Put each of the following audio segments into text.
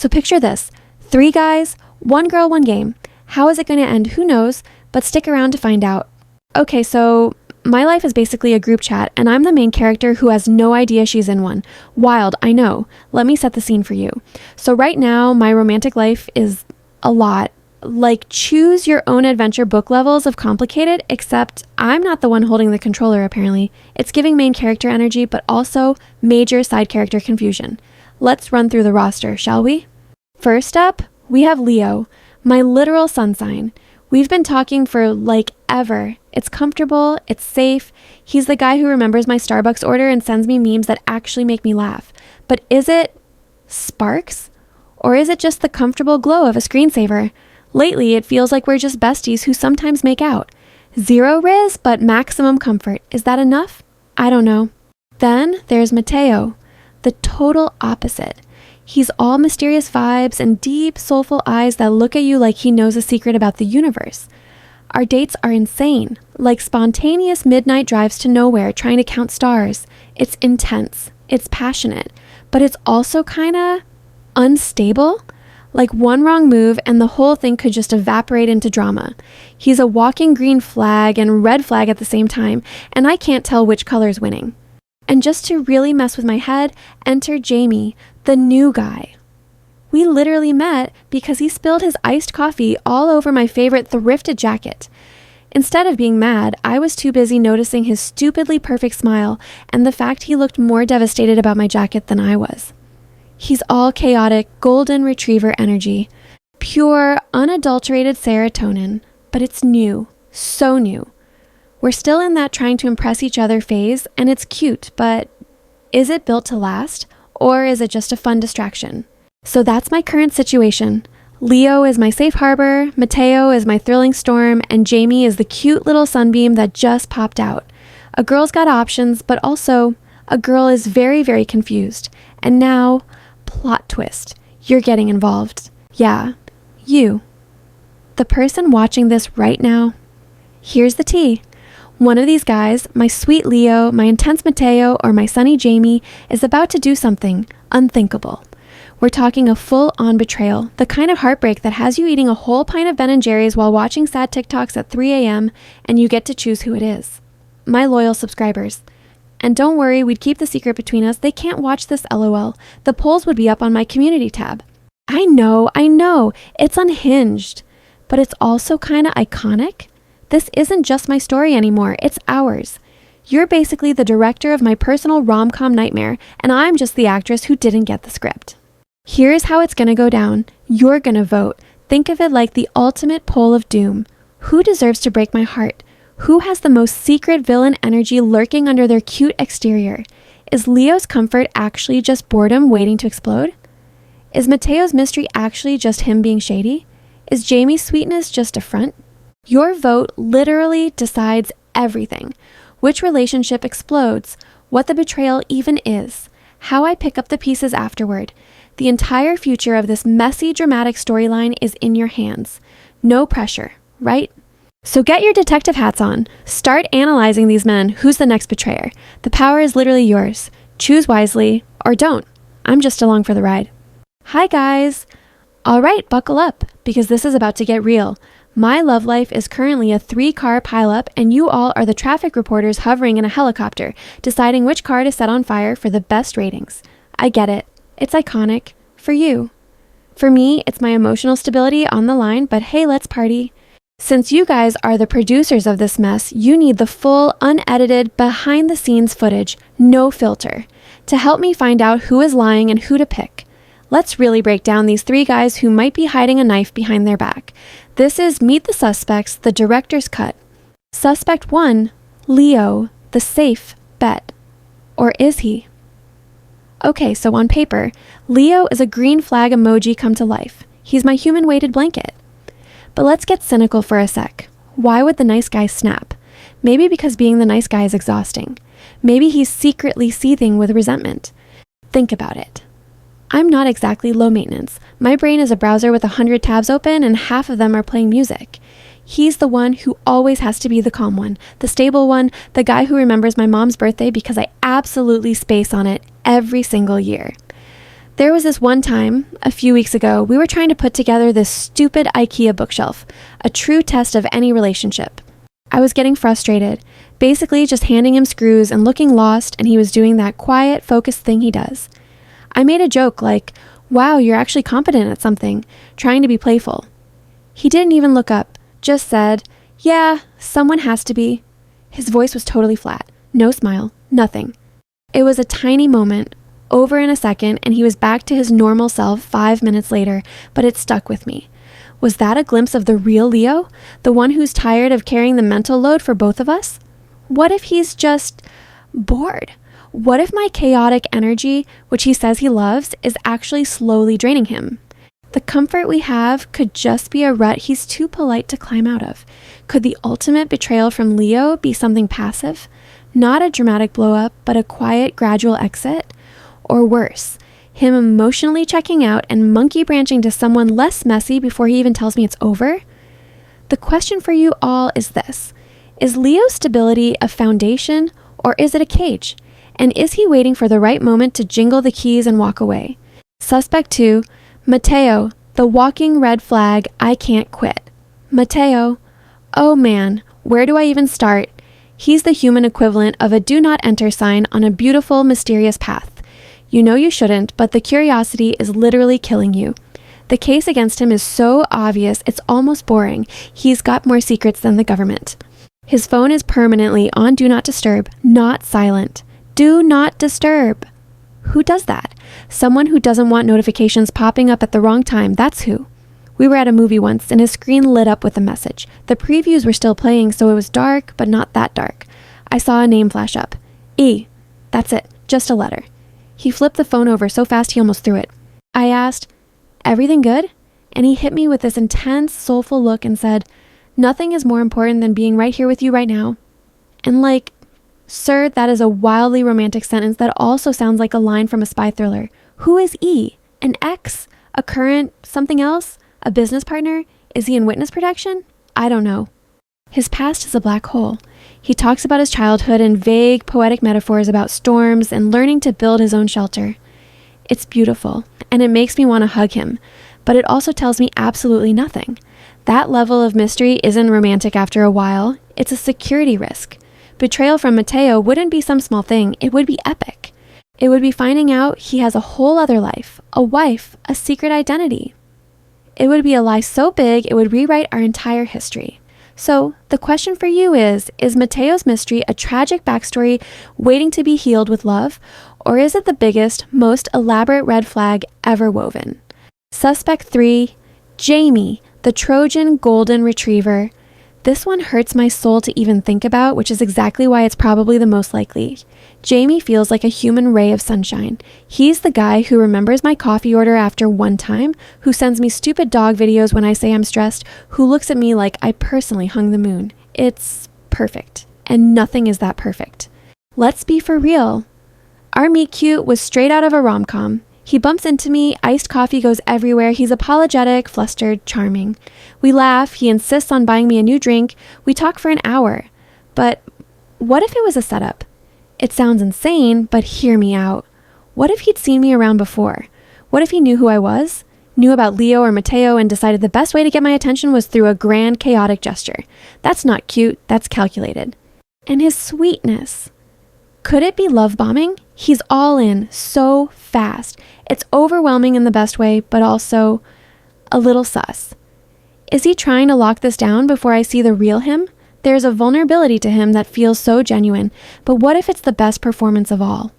So picture this. 3 guys, 1 girl, 1 game. How is it going to end? Who knows? But stick around to find out. Okay, so my life is basically a group chat, and I'm the main character who has no idea she's in one. Wild, I know. Let me set the scene for you. So right now, my romantic life is a lot. Like choose your own adventure book levels of complicated, except I'm not the one holding the controller apparently. It's giving main character energy, but also major side character confusion. Let's run through the roster, shall we? First up, we have Leo, my literal sun sign. We've been talking for like ever. It's comfortable, it's safe. He's the guy who remembers my Starbucks order and sends me memes that actually make me laugh. But is it sparks? Or is it just the comfortable glow of a screensaver? Lately, it feels like we're just besties who sometimes make out. 0 riz, but maximum comfort. Is that enough? I don't know. Then there's Mateo, the total opposite. He's all mysterious vibes and deep, soulful eyes that look at you like he knows a secret about the universe. Our dates are insane, like spontaneous midnight drives to nowhere trying to count stars. It's intense, it's passionate, but it's also kinda unstable. Like one wrong move and the whole thing could just evaporate into drama. He's a walking green flag and red flag at the same time, and I can't tell which color's winning. And just to really mess with my head, enter Jamie, the new guy. We literally met because he spilled his iced coffee all over my favorite thrifted jacket. Instead of being mad, I was too busy noticing his stupidly perfect smile and the fact he looked more devastated about my jacket than I was. He's all chaotic, golden retriever energy. Pure, unadulterated serotonin. But it's new. So new. We're still in that trying to impress each other phase, and it's cute, but is it built to last? Or is it just a fun distraction? So that's my current situation. Leo is my safe harbor, Mateo is my thrilling storm, and Jamie is the cute little sunbeam that just popped out. A girl's got options, but also, a girl is very, very confused. And now, plot twist. You're getting involved. Yeah, you. The person watching this right now. Here's the tea. One of these guys, my sweet Leo, my intense Mateo, or my sunny Jamie, is about to do something unthinkable. We're talking a full-on betrayal, the kind of heartbreak that has you eating a whole pint of Ben & Jerry's while watching sad TikToks at 3 a.m., and you get to choose who it is. My loyal subscribers. And don't worry, we'd keep the secret between us. They can't watch this LOL. The polls would be up on my community tab. I know. It's unhinged. But it's also kind of iconic. This isn't just my story anymore. It's ours. You're basically the director of my personal rom-com nightmare, and I'm just the actress who didn't get the script. Here's how it's gonna go down. You're gonna vote. Think of it like the ultimate poll of doom. Who deserves to break my heart? Who has the most secret villain energy lurking under their cute exterior? Is Leo's comfort actually just boredom waiting to explode? Is Mateo's mystery actually just him being shady? Is Jamie's sweetness just a front? Your vote literally decides everything. Which relationship explodes? What the betrayal even is? How I pick up the pieces afterward? The entire future of this messy, dramatic storyline is in your hands. No pressure, right? So get your detective hats on. Start analyzing these men. Who's the next betrayer? The power is literally yours. Choose wisely, or don't. I'm just along for the ride. Hi guys! Alright, buckle up, because this is about to get real. My love life is currently a 3-car pileup, and you all are the traffic reporters hovering in a helicopter, deciding which car to set on fire for the best ratings. I get it. It's iconic. For you. For me, it's my emotional stability on the line, but hey, let's party. Since you guys are the producers of this mess, you need the full, unedited, behind-the-scenes footage, no filter, to help me find out who is lying and who to pick. Let's really break down these 3 guys who might be hiding a knife behind their back. This is Meet the Suspects, the director's cut. Suspect 1, Leo, the safe bet. Or is he? Okay, so on paper, Leo is a green flag emoji come to life. He's my human weighted blanket. But let's get cynical for a sec. Why would the nice guy snap? Maybe because being the nice guy is exhausting. Maybe he's secretly seething with resentment. Think about it. I'm not exactly low maintenance. My brain is a browser with 100 tabs open and half of them are playing music. He's the one who always has to be the calm one, the stable one, the guy who remembers my mom's birthday because I absolutely space on it every single year. There was this one time, a few weeks ago, we were trying to put together this stupid IKEA bookshelf, a true test of any relationship. I was getting frustrated, basically just handing him screws and looking lost, and he was doing that quiet, focused thing he does. I made a joke like, "Wow, you're actually competent at something," trying to be playful. He didn't even look up, just said, "Yeah, someone has to be." His voice was totally flat, no smile, nothing. It was a tiny moment, over in a second, and he was back to his normal self 5 minutes later, but it stuck with me. Was that a glimpse of the real Leo? The one who's tired of carrying the mental load for both of us? What if he's just bored? What if my chaotic energy, which he says he loves, is actually slowly draining him? The comfort we have could just be a rut he's too polite to climb out of. Could the ultimate betrayal from Leo be something passive? Not a dramatic blow-up, but a quiet, gradual exit? Or worse, him emotionally checking out and monkey branching to someone less messy before he even tells me it's over? The question for you all is this: is Leo's stability a foundation, or is it a cage? And is he waiting for the right moment to jingle the keys and walk away? Suspect 2, Mateo, the walking red flag, I can't quit. Mateo, oh man, where do I even start? He's the human equivalent of a do not enter sign on a beautiful, mysterious path. You know you shouldn't, but the curiosity is literally killing you. The case against him is so obvious, it's almost boring. He's got more secrets than the government. His phone is permanently on Do Not Disturb, not silent. Do not disturb. Who does that? Someone who doesn't want notifications popping up at the wrong time, that's who. We were at a movie once and his screen lit up with a message. The previews were still playing, so it was dark, but not that dark. I saw a name flash up. E. That's it, just a letter. He flipped the phone over so fast he almost threw it. I asked, "Everything good?" And he hit me with this intense, soulful look and said, "Nothing is more important than being right here with you right now." And like, sir, that is a wildly romantic sentence that also sounds like a line from a spy thriller. Who is E? An ex? A current something else? A business partner? Is he in witness protection? I don't know. His past is a black hole. He talks about his childhood in vague, poetic metaphors about storms and learning to build his own shelter. It's beautiful, and it makes me want to hug him, but it also tells me absolutely nothing. That level of mystery isn't romantic after a while. It's a security risk. Betrayal from Mateo wouldn't be some small thing. It would be epic. It would be finding out he has a whole other life, a wife, a secret identity. It would be a lie so big it would rewrite our entire history. So the question for you is Mateo's mystery a tragic backstory waiting to be healed with love, or is it the biggest, most elaborate red flag ever woven? Suspect 3, Jamie, the Trojan golden retriever. This one hurts my soul to even think about, which is exactly why it's probably the most likely. Jamie feels like a human ray of sunshine. He's the guy who remembers my coffee order after one time, who sends me stupid dog videos when I say I'm stressed, who looks at me like I personally hung the moon. It's perfect. And nothing is that perfect. Let's be for real. Our meet cute was straight out of a rom-com. He bumps into me, iced coffee goes everywhere, he's apologetic, flustered, charming. We laugh, he insists on buying me a new drink, we talk for an hour. But what if it was a setup? It sounds insane, but hear me out. What if he'd seen me around before? What if he knew who I was? Knew about Leo or Mateo and decided the best way to get my attention was through a grand, chaotic gesture? That's not cute, that's calculated. And his sweetness. Could it be love bombing? He's all in so fast. It's overwhelming in the best way, but also a little sus. Is he trying to lock this down before I see the real him? There's a vulnerability to him that feels so genuine, but what if it's the best performance of all?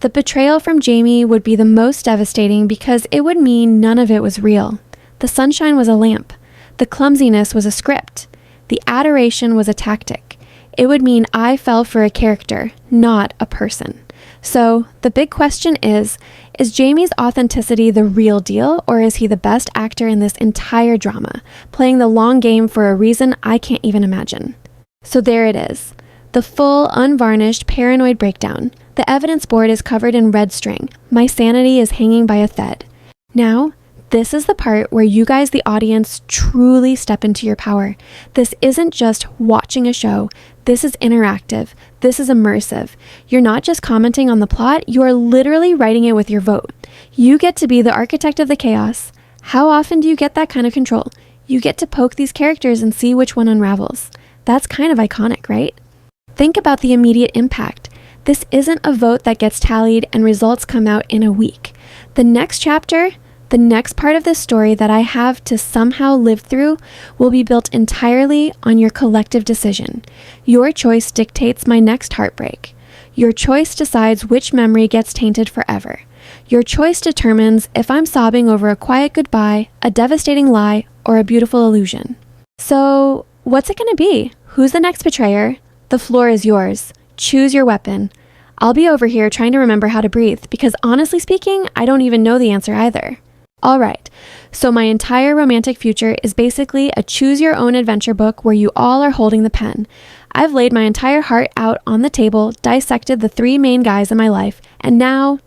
The betrayal from Jamie would be the most devastating because it would mean none of it was real. The sunshine was a lamp. The clumsiness was a script. The adoration was a tactic. It would mean I fell for a character, not a person. So the big question is Jamie's authenticity the real deal, or is he the best actor in this entire drama, playing the long game for a reason I can't even imagine? So there it is, the full, unvarnished, paranoid breakdown. The evidence board is covered in red string. My sanity is hanging by a thread. Now, This is the part where you guys, the audience, truly step into your power. This isn't just watching a show. This is interactive. This is immersive. You're not just commenting on the plot, you are literally writing it with your vote. You get to be the architect of the chaos. How often do you get that kind of control? You get to poke these characters and see which one unravels. That's kind of iconic, right? Think about the immediate impact. This isn't a vote that gets tallied and results come out in a week. The next chapter, the next part of this story that I have to somehow live through will be built entirely on your collective decision. Your choice dictates my next heartbreak. Your choice decides which memory gets tainted forever. Your choice determines if I'm sobbing over a quiet goodbye, a devastating lie, or a beautiful illusion. So, what's it going to be? Who's the next betrayer? The floor is yours. Choose your weapon. I'll be over here trying to remember how to breathe because honestly speaking, I don't even know the answer either. All right, so my entire romantic future is basically a choose-your-own-adventure book where you all are holding the pen. I've laid my entire heart out on the table, dissected the 3 main guys in my life, and now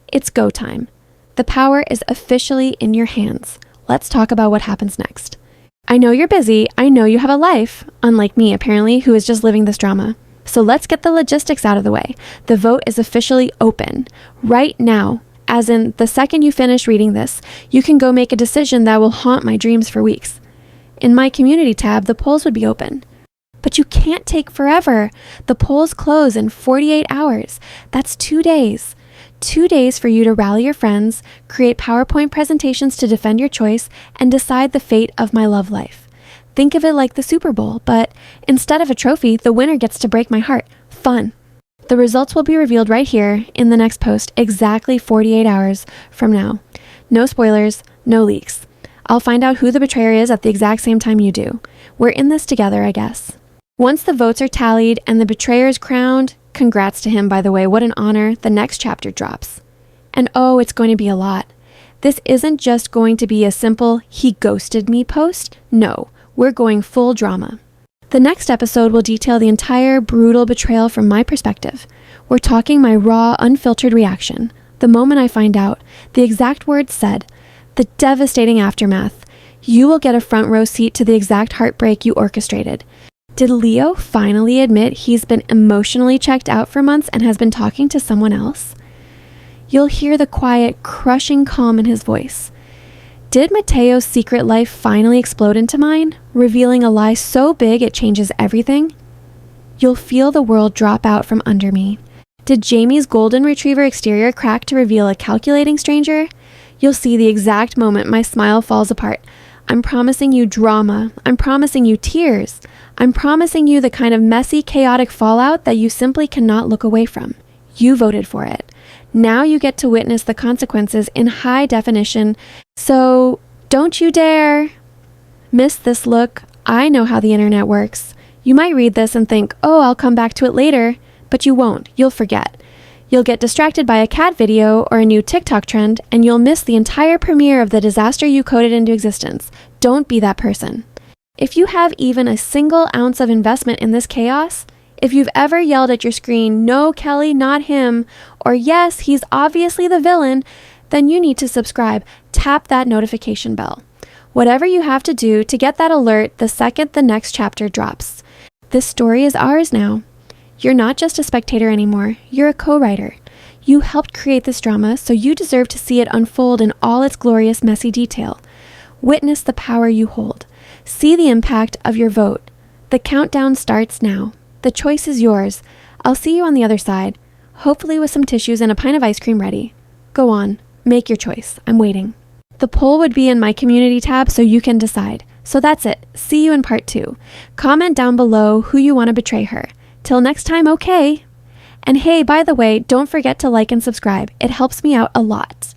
it's go time. The power is officially in your hands. Let's talk about what happens next. I know you're busy. I know you have a life, unlike me apparently, who is just living this drama. So let's get the logistics out of the way. The vote is officially open right now. As in, the second you finish reading this, you can go make a decision that will haunt my dreams for weeks. In my community tab, the polls would be open. But you can't take forever. The polls close in 48 hours. That's 2 days. 2 days for you to rally your friends, create PowerPoint presentations to defend your choice, and decide the fate of my love life. Think of it like the Super Bowl, but instead of a trophy, the winner gets to break my heart. Fun. The results will be revealed right here in the next post, exactly 48 hours from now. No spoilers, no leaks. I'll find out who the betrayer is at the exact same time you do. We're in this together, I guess. Once the votes are tallied and the betrayer is crowned, congrats to him, by the way, what an honor, the next chapter drops. And oh, it's going to be a lot. This isn't just going to be a simple, he ghosted me post. No, we're going full drama. The next episode will detail the entire brutal betrayal from my perspective. We're talking my raw, unfiltered reaction, the moment I find out, the exact words said, the devastating aftermath. You will get a front row seat to the exact heartbreak you orchestrated. Did Leo finally admit he's been emotionally checked out for months and has been talking to someone else? You'll hear the quiet, crushing calm in his voice. Did Mateo's secret life finally explode into mine, revealing a lie so big it changes everything? You'll feel the world drop out from under me. Did Jamie's golden retriever exterior crack to reveal a calculating stranger? You'll see the exact moment my smile falls apart. I'm promising you drama. I'm promising you tears. I'm promising you the kind of messy, chaotic fallout that you simply cannot look away from. You voted for it. Now you get to witness the consequences in high definition. So don't you dare miss this look. I know how the internet works. You might read this and think, oh, I'll come back to it later, but you won't. You'll forget. You'll get distracted by a cat video or a new TikTok trend, and you'll miss the entire premiere of the disaster you coded into existence. Don't be that person. If you have even a single ounce of investment in this chaos, if you've ever yelled at your screen, no, Kelly, not him, or yes, he's obviously the villain, then you need to subscribe. Tap that notification bell. Whatever you have to do to get that alert the second the next chapter drops. This story is ours now. You're not just a spectator anymore. You're a co-writer. You helped create this drama, so you deserve to see it unfold in all its glorious, messy detail. Witness the power you hold. See the impact of your vote. The countdown starts now. The choice is yours. I'll see you on the other side, hopefully with some tissues and a pint of ice cream ready. Go on, make your choice. I'm waiting. The poll would be in my community tab so you can decide. So that's it. See you in part 2. Comment down below who you want to betray her. Till next time, okay? And hey, by the way, don't forget to like and subscribe. It helps me out a lot.